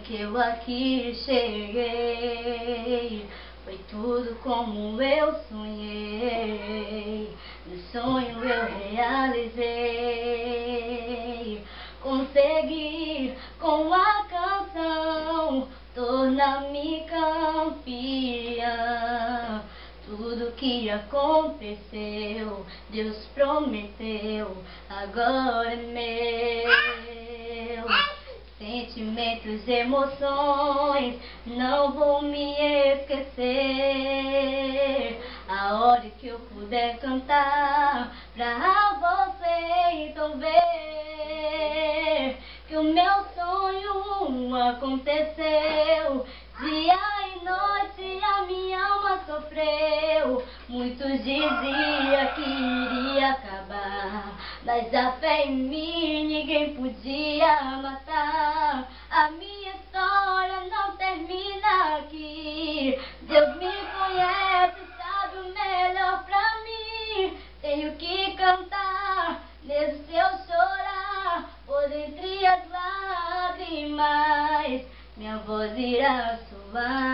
que eu aqui cheguei. Foi tudo como eu sonhei. No sonho eu realizei. Consegui com a canção tornar-me campeã. Tudo que aconteceu, Deus prometeu, agora é meu. Sentimentos, emoções, não vou me esquecer. A hora que eu puder cantar pra você, então ver que o meu sonho aconteceu. Dia e noite a minha alma sofreu. Muitos diziam que iria acabar, mas a fé em mim ninguém podia matar. A minha história não termina aqui. Deus me conhece, sabe o melhor pra mim. Tenho que cantar, mesmo se eu chorar, por entre as lágrimas minha voz irá soar.